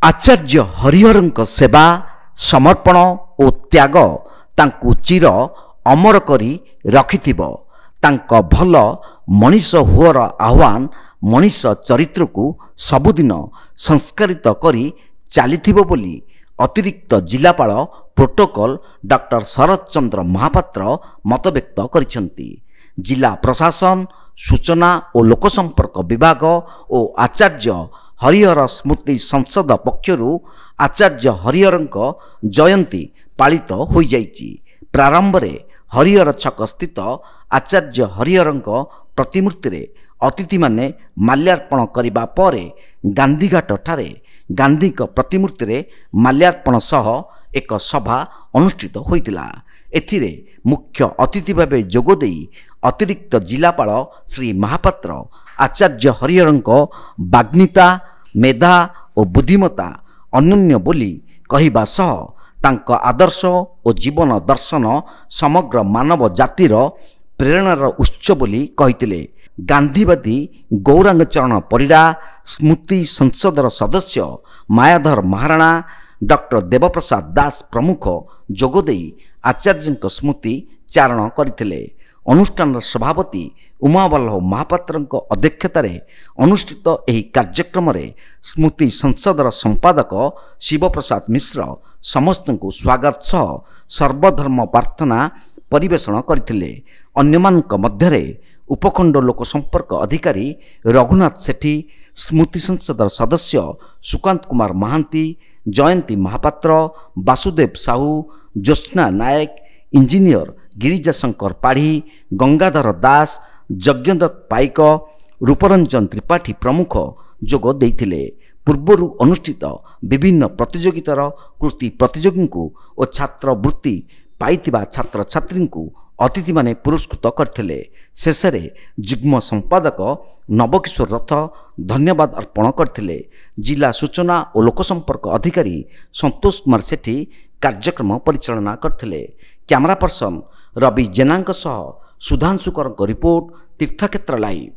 आचार्य हरिहरଙ୍କ सेवा समर्पण ଓ त्याग तांकु चिर अमर करी रखिथिबो। तांको भल मनीष हुअर आह्वान मनीष चरित्र को सबुदिन संस्कारित करी चलीथिबो बोली अतिरिक्त जिलापाल प्रोटोकॉल डॉक्टर शरद चंद्र महापात्र मत व्यक्त करिसेंती। जिला प्रशासन सूचना और लोकसंपर्क विभाग और आचार्य हरिहर स्मृति संसद पक्षरु आचार्य हरिहरଙ୍କ जयंती पालित हो जाइछि। प्रारंभ रे हरिहर छक स्थित आचार्य हरिहरଙ୍କ प्रतिमूर्ति रे अतिथि माने माल्यार्पण करिबा परे गांधीघाट ठारे गांधी प्रतिमूर्ति रे माल्यार्पण सह एक सभा अनुष्ठित होइतिला। एथिरे मुख्य अतिथि भावे जोगदेई अतिरिक्त जिलापाल श्री महापात्र आचार्य हरिहरଙ୍କ बाग्मिता मेधा और बुद्धिमता अनन्य बोली कहिबा सह तांको आदर्श और जीवन दर्शन समग्र मानव जातिर प्रेरणार उत्स बोली कहितिले। गांधीवादी गौरांग चरण परिड़ा स्मृति संसदर सदस्य मायाधर महाराणा डॉक्टर देवप्रसाद दास प्रमुख जोगदेई आचार्य स्मृति चारण करथिले। अनुष्ठान सभापति उमावल्लभ महापात्र अध्यक्षतार अनुष्ठित एही कार्यक्रम रे स्मृति संसदर संपादक शिवप्रसाद मिश्र समस्त को स्वागत सह सर्वधर्म प्रार्थना परिवेषण करथिले। अन्यमानक मध्यरे उपखंड लोक संपर्क अधिकारी रघुनाथ सेठी, स्मृति संसदर सदस्य सुकांत कुमार महांती, जयंती महापात्र, वासुदेव साहू, ज्योत्स्ना नायक, इंजीनियर गिरिजा शंकर पाढ़ी, गंगाधर दास, यज्ञदत्त पाइक, रूपरंजन त्रिपाठी प्रमुख जोग देइथिले। पूर्वरु अनुष्ठित विभिन्न प्रतियोगितार कृति प्रतियोगी और छात्रवृत्ति पाइथिबा छात्र छात्री अतिथि माने पुरस्कृत करथिले। शेषरे जुग्म संपादक नवकिशोर रथ धन्यवाद अर्पण करथिले। जिला सूचना और लोकसंपर्क अधिकारी संतोष कुमार सेठी कार्यक्रम परिचालना करथिले। कैमरा पर्सन रवि जेना सह सुधांशुकर रिपोर्ट तीर्थक्षेत्र लाइव।